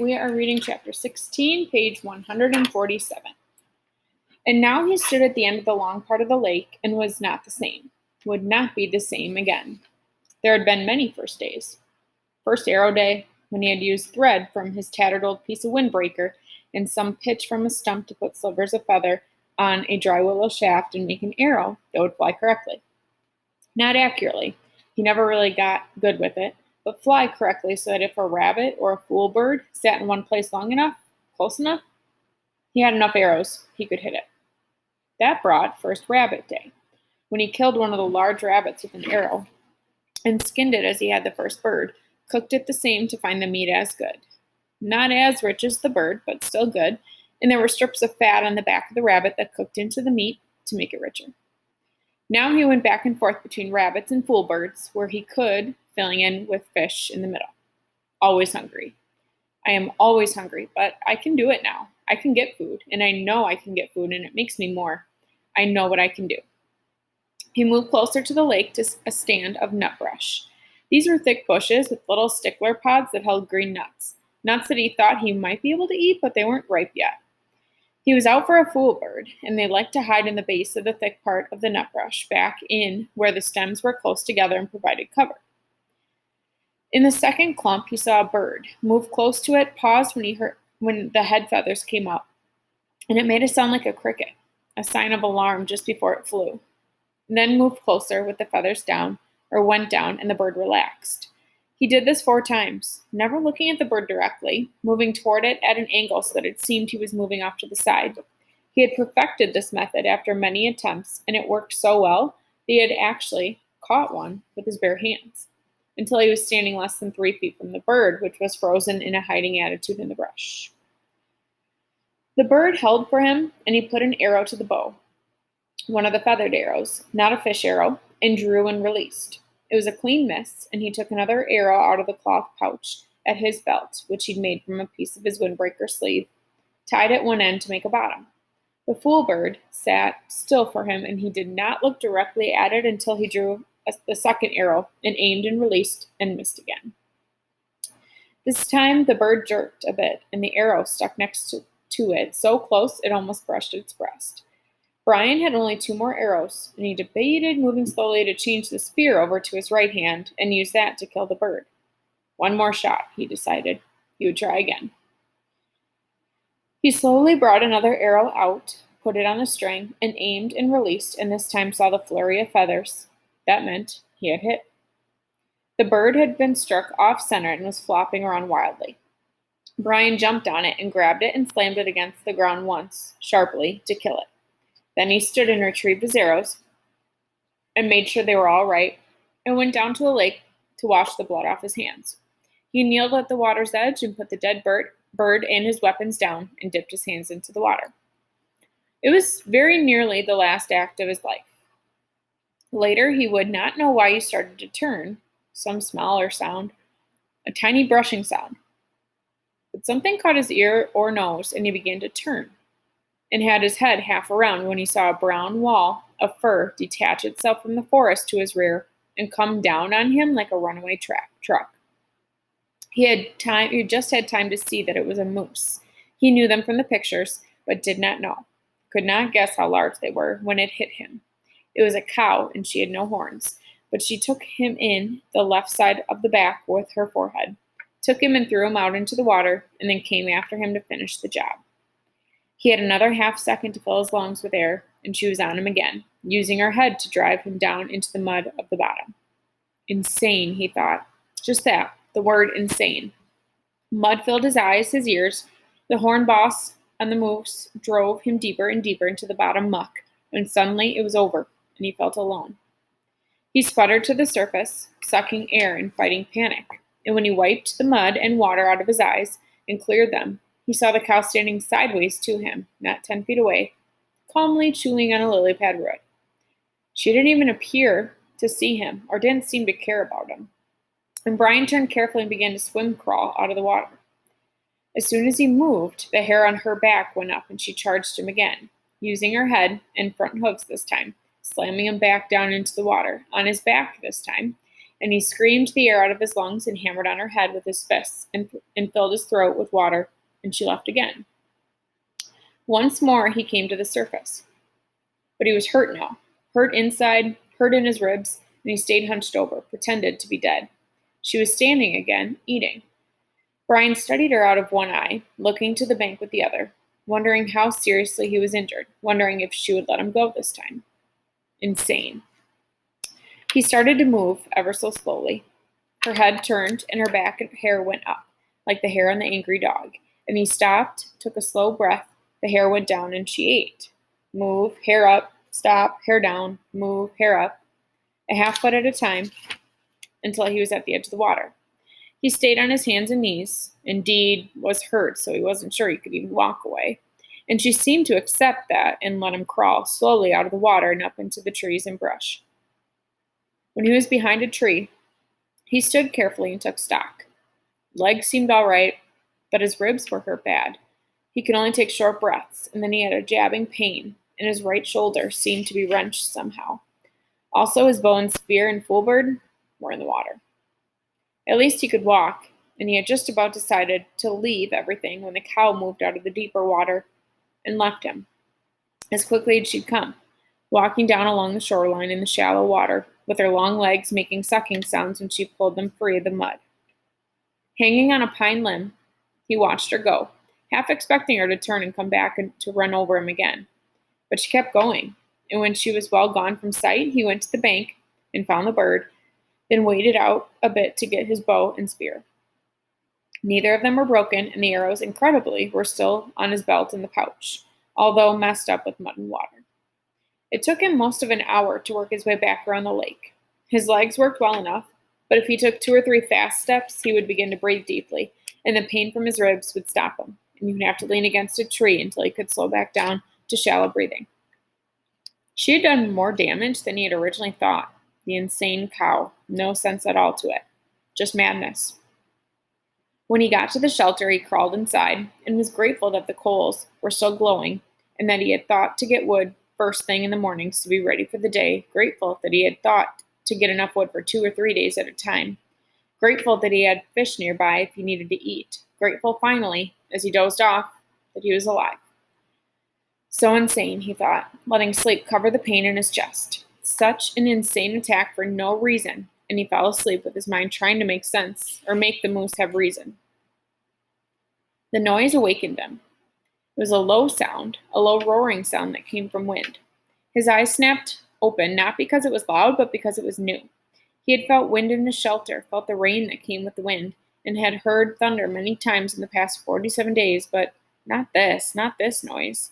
We are reading chapter 16, page 147. And now he stood at the end of the long part of the lake and was not the same, would not be the same again. There had been many first days. First arrow day, when he had used thread from his tattered old piece of windbreaker and some pitch from a stump to put slivers of feather on a dry willow shaft and make an arrow that would fly correctly. Not accurately. He never really got good with it, but fly correctly so that if a rabbit or a fool bird sat in one place long enough, close enough, he had enough arrows, he could hit it. That brought first rabbit day, when he killed one of the large rabbits with an arrow and skinned it as he had the first bird, cooked it the same to find the meat as good. Not as rich as the bird, but still good, and there were strips of fat on the back of the rabbit that cooked into the meat to make it richer. Now he went back and forth between rabbits and fool birds, where he could, filling in with fish in the middle. Always hungry. I am always hungry, but I can do it now. I can get food, and I know I can get food, and it makes me more. I know what I can do. He moved closer to the lake to a stand of nut brush. These were thick bushes with little stickler pods that held green nuts. Nuts that he thought he might be able to eat, but they weren't ripe yet. He was out for a fool bird, and they liked to hide in the base of the thick part of the nut brush, back in where the stems were close together and provided cover. In the second clump, he saw a bird, moved close to it, paused when the head feathers came up, and it made a sound like a cricket, a sign of alarm just before it flew. And then moved closer with the feathers down, or went down, and the bird relaxed. He did this 4 times, never looking at the bird directly, moving toward it at an angle so that it seemed he was moving off to the side. He had perfected this method after many attempts, and it worked so well that he had actually caught one with his bare hands, until he was standing less than 3 feet from the bird, which was frozen in a hiding attitude in the brush. The bird held for him, and he put an arrow to the bow, one of the feathered arrows, not a fish arrow, and drew and released. It was a clean miss, and he took another arrow out of the cloth pouch at his belt, which he'd made from a piece of his windbreaker sleeve, tied at one end to make a bottom. The fool bird sat still for him, and he did not look directly at it until he drew the second arrow and aimed and released and missed again. This time the bird jerked a bit, and the arrow stuck next to it, so close it almost brushed its breast. Brian had only 2 more arrows, and he debated moving slowly to change the spear over to his right hand and use that to kill the bird. 1 more shot, he decided. He would try again. He slowly brought another arrow out, put it on the string, and aimed and released, and this time saw the flurry of feathers. That meant he had hit. The bird had been struck off-center and was flopping around wildly. Brian jumped on it and grabbed it and slammed it against the ground once, sharply, to kill it. Then he stood and retrieved his arrows and made sure they were all right and went down to the lake to wash the blood off his hands. He kneeled at the water's edge and put the dead bird and his weapons down and dipped his hands into the water. It was very nearly the last act of his life. Later, he would not know why he started to turn, some smell or sound, a tiny brushing sound. But something caught his ear or nose, and he began to turn, and had his head half around when he saw a brown wall of fur detach itself from the forest to his rear and come down on him like a runaway truck. He just had time to see that it was a moose. He knew them from the pictures, but did not know, could not guess how large they were when it hit him. It was a cow, and she had no horns, but she took him in the left side of the back with her forehead, took him and threw him out into the water, and then came after him to finish the job. He had another half second to fill his lungs with air, and she was on him again, using her head to drive him down into the mud of the bottom. Insane, he thought. Just that, the word insane. Mud filled his eyes, his ears. The horn boss on the moose drove him deeper and deeper into the bottom muck, and suddenly it was over, and he felt alone. He sputtered to the surface, sucking air and fighting panic, and when he wiped the mud and water out of his eyes and cleared them, he saw the cow standing sideways to him, not 10 feet away, calmly chewing on a lily pad root. She didn't even appear to see him or didn't seem to care about him. And Brian turned carefully and began to swim crawl out of the water. As soon as he moved, the hair on her back went up and she charged him again, using her head and front hooves this time, slamming him back down into the water, on his back this time, and he screamed the air out of his lungs and hammered on her head with his fists and filled his throat with water, and she left again. Once more he came to the surface. But he was hurt now, hurt inside, hurt in his ribs, and he stayed hunched over, pretended to be dead. She was standing again, eating. Brian studied her out of one eye, looking to the bank with the other, wondering how seriously he was injured, wondering if she would let him go this time. Insane. He started to move ever so slowly. Her head turned and her back and hair went up, like the hair on the angry dog. And he stopped, took a slow breath, the hair went down, and she ate. Move, hair up, stop, hair down, move, hair up, a half foot at a time, until he was at the edge of the water. He stayed on his hands and knees, indeed was hurt, so he wasn't sure he could even walk away. And she seemed to accept that and let him crawl slowly out of the water and up into the trees and brush. When he was behind a tree, he stood carefully and took stock. Legs seemed all right, but his ribs were hurt bad. He could only take short breaths, and then he had a jabbing pain, and his right shoulder seemed to be wrenched somehow. Also, his bow and spear and foolbird were in the water. At least he could walk, and he had just about decided to leave everything when the cow moved out of the deeper water and left him, as quickly as she'd come, walking down along the shoreline in the shallow water, with her long legs making sucking sounds when she pulled them free of the mud. Hanging on a pine limb, he watched her go, half expecting her to turn and come back and to run over him again. But she kept going, and when she was well gone from sight, he went to the bank and found the bird, then waded out a bit to get his bow and spear. Neither of them were broken, and the arrows, incredibly, were still on his belt in the pouch, although messed up with mud and water. It took him most of an hour to work his way back around the lake. His legs worked well enough, but if he took 2 or 3 fast steps, he would begin to breathe deeply, and the pain from his ribs would stop him, and he would have to lean against a tree until he could slow back down to shallow breathing. She had done more damage than he had originally thought. The insane cow, no sense at all to it, just madness. When he got to the shelter, he crawled inside and was grateful that the coals were still glowing and that he had thought to get wood first thing in the mornings to be ready for the day, grateful that he had thought to get enough wood for 2 or 3 days at a time, grateful that he had fish nearby if he needed to eat, grateful finally, as he dozed off, that he was alive. So insane, he thought, letting sleep cover the pain in his chest. Such an insane attack for no reason, and he fell asleep with his mind trying to make sense, or make the moose have reason. The noise awakened him. It was a low sound, a low roaring sound that came from wind. His eyes snapped open, not because it was loud, but because it was new. He had felt wind in his shelter, felt the rain that came with the wind, and had heard thunder many times in the past 47 days, but not this noise.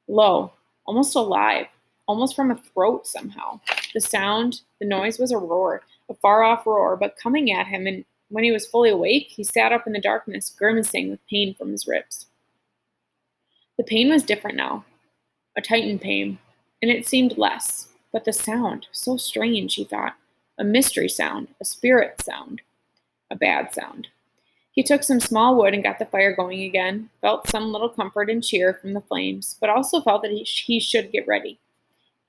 Low, almost alive, almost from a throat somehow. The noise was a roar, a far-off roar, but coming at him, and when he was fully awake, he sat up in the darkness, grimacing with pain from his ribs. The pain was different now, a tightened pain, and it seemed less, but the sound, so strange, he thought, a mystery sound, a spirit sound, a bad sound. He took some small wood and got the fire going again, felt some little comfort and cheer from the flames, but also felt that he should get ready.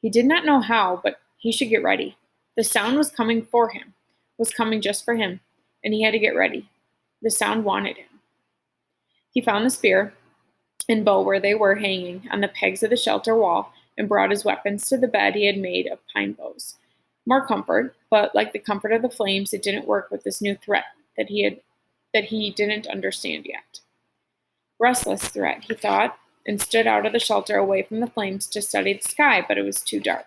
He did not know how, but he should get ready. The sound was coming for him, was coming just for him, and he had to get ready. The sound wanted him. He found the spear and bow where they were hanging on the pegs of the shelter wall and brought his weapons to the bed he had made of pine boughs. More comfort, but like the comfort of the flames, it didn't work with this new threat that he didn't understand yet. Restless threat, he thought, and stood out of the shelter away from the flames to study the sky, but it was too dark.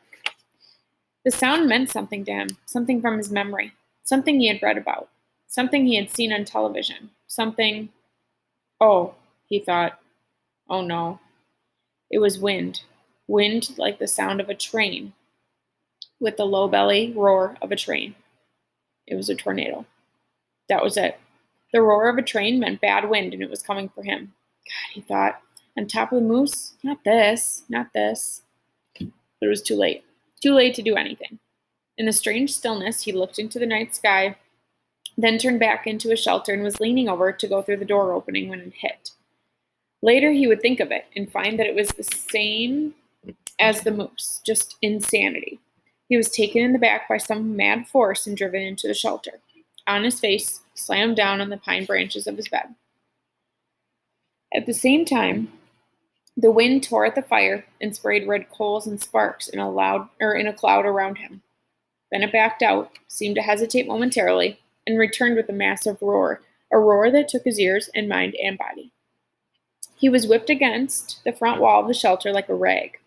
The sound meant something to him, something from his memory, something he had read about, something he had seen on television, something... Oh, he thought. Oh no. It was wind. Wind like the sound of a train, with the low belly roar of a train. It was a tornado. That was it. The roar of a train meant bad wind, and it was coming for him. God, he thought, on top of the moose? Not this. But it was too late. Too late to do anything. In the strange stillness, he looked into the night sky, then turned back into his shelter and was leaning over to go through the door opening when it hit. Later, he would think of it and find that it was the same as the moose, just insanity. He was taken in the back by some mad force and driven into the shelter. On his face, slammed down on the pine branches of his bed. At the same time, the wind tore at the fire and sprayed red coals and sparks in a cloud around him. Then it backed out, seemed to hesitate momentarily, and returned with a massive roar, a roar that took his ears and mind and body. He was whipped against the front wall of the shelter like a rag,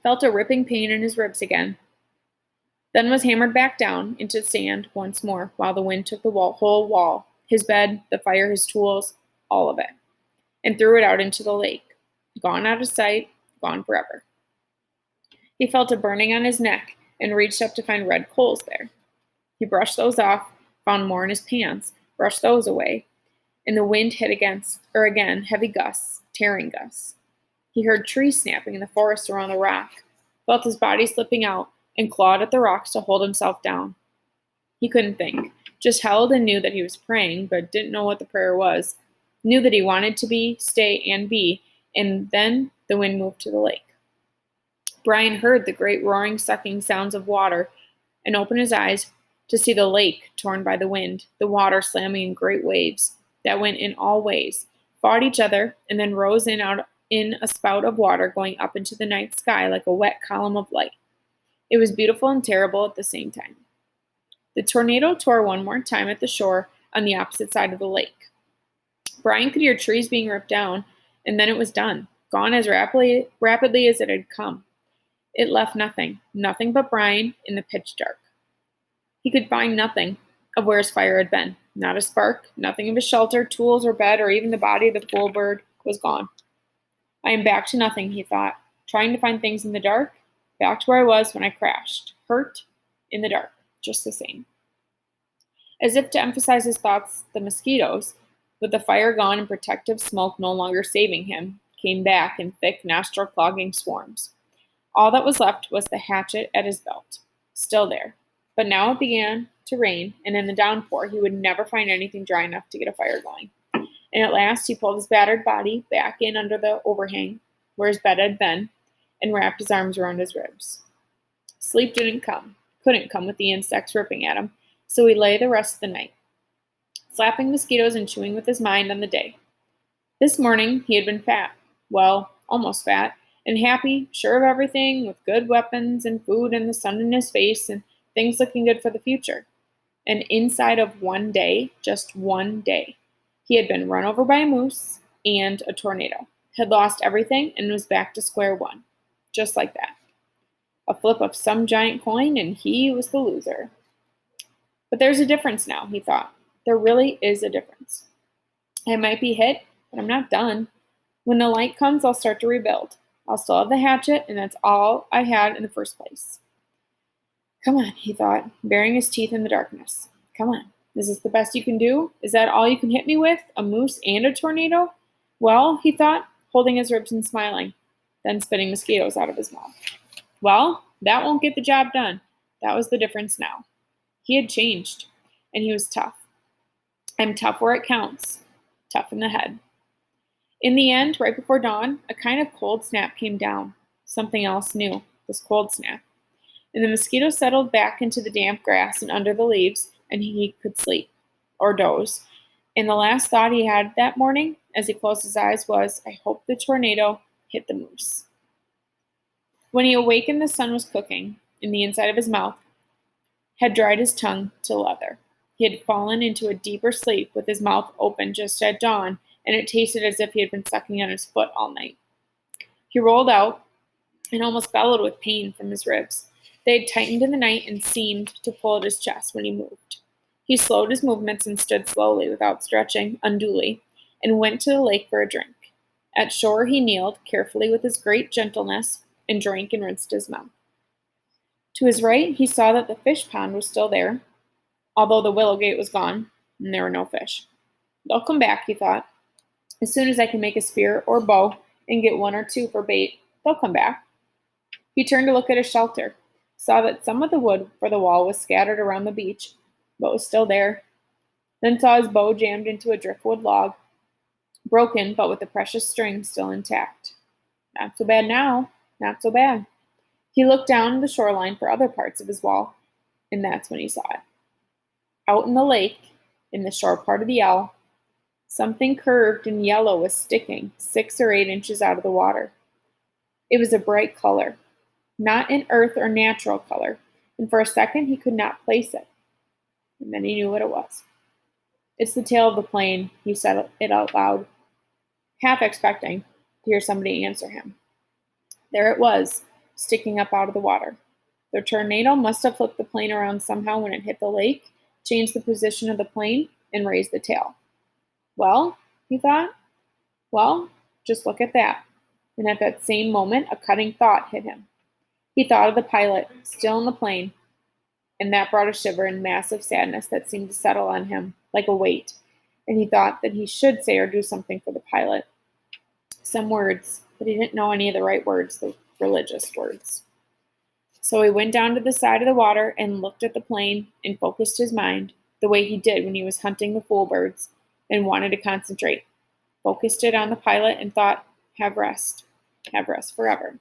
felt a ripping pain in his ribs again, then was hammered back down into the sand once more while the wind took the whole wall, his bed, the fire, his tools, all of it, and threw it out into the lake, gone out of sight, gone forever. He felt a burning on his neck and reached up to find red coals there. He brushed those off, found more in his pants, brushed those away, and the wind hit again, heavy gusts, tearing gusts. He heard trees snapping in the forest around the rock, felt his body slipping out, and clawed at the rocks to hold himself down. He couldn't think, just held and knew that he was praying, but didn't know what the prayer was, knew that he wanted to be, stay, and be, and then the wind moved to the lake. Brian heard the great roaring, sucking sounds of water and opened his eyes to see the lake torn by the wind, the water slamming in great waves that went in all ways, fought each other, and then rose out in a spout of water going up into the night sky like a wet column of light. It was beautiful and terrible at the same time. The tornado tore one more time at the shore on the opposite side of the lake. Brian could hear trees being ripped down, and then it was done, gone as rapidly as it had come. It left nothing but Brian in the pitch dark. He could find nothing of where his fire had been. Not a spark, nothing of his shelter, tools, or bed, or even the body of the fool bird was gone. I am back to nothing, he thought, trying to find things in the dark, back to where I was when I crashed, hurt, in the dark, just the same. As if to emphasize his thoughts, the mosquitoes, with the fire gone and protective smoke no longer saving him, came back in thick, nostril-clogging swarms. All that was left was the hatchet at his belt, still there. But now it began to rain, and in the downpour he would never find anything dry enough to get a fire going. And at last he pulled his battered body back in under the overhang, where his bed had been, and wrapped his arms around his ribs. Sleep couldn't come with the insects ripping at him, so he lay the rest of the night, slapping mosquitoes and chewing with his mind on the day. This morning he had been fat, well, almost fat, and happy, sure of everything, with good weapons and food and the sun in his face and things looking good for the future. And inside of one day, just one day, he had been run over by a moose and a tornado, had lost everything, and was back to square one. Just like that. A flip of some giant coin, and he was the loser. But there's a difference now, he thought. There really is a difference. I might be hit, but I'm not done. When the light comes, I'll start to rebuild. I'll still have the hatchet, and that's all I had in the first place. Come on, he thought, baring his teeth in the darkness. Come on. Is this the best you can do? Is that all you can hit me with? A moose and a tornado? Well, he thought, holding his ribs and smiling, then spitting mosquitoes out of his mouth. Well, that won't get the job done. That was the difference now. He had changed, and he was tough. I'm tough where it counts. Tough in the head. In the end, right before dawn, a kind of cold snap came down. Something else new, this cold snap. And the mosquito settled back into the damp grass and under the leaves, and he could sleep, or doze. And the last thought he had that morning, as he closed his eyes, was, I hope the tornado hit the moose. When he awakened, the sun was cooking, and the inside of his mouth had dried his tongue to leather. He had fallen into a deeper sleep with his mouth open just at dawn, and it tasted as if he had been sucking on his foot all night. He rolled out and almost bellowed with pain from his ribs. They had tightened in the night and seemed to pull at his chest when he moved. He slowed his movements and stood slowly without stretching unduly, and went to the lake for a drink. At shore he kneeled carefully with his great gentleness and drank and rinsed his mouth. To his right he saw that the fish pond was still there, although the willow gate was gone, and there were no fish. They'll come back, he thought. As soon as I can make a spear or bow and get one or two for bait, they'll come back. He turned to look at his shelter, saw that some of the wood for the wall was scattered around the beach, but was still there. Then saw his bow jammed into a driftwood log, broken but with the precious string still intact. Not so bad now, not so bad. He looked down the shoreline for other parts of his wall, and that's when he saw it. Out in the lake, in the short part of the L, something curved and yellow was sticking 6 or 8 inches out of the water. It was a bright color, not an earth or natural color, and for a second he could not place it. And then he knew what it was. It's the tail of the plane, he said it out loud, half expecting to hear somebody answer him. There it was, sticking up out of the water. The tornado must have flipped the plane around somehow when it hit the lake, changed the position of the plane, and raised the tail. Well, he thought, well, just look at that. And at that same moment, a cutting thought hit him. He thought of the pilot, still in the plane, and that brought a shiver and massive sadness that seemed to settle on him like a weight. And he thought that he should say or do something for the pilot. Some words, but he didn't know any of the right words, the religious words. So he went down to the side of the water and looked at the plane and focused his mind the way he did when he was hunting the fool birds and wanted to concentrate. Focused it on the pilot and thought, have rest forever.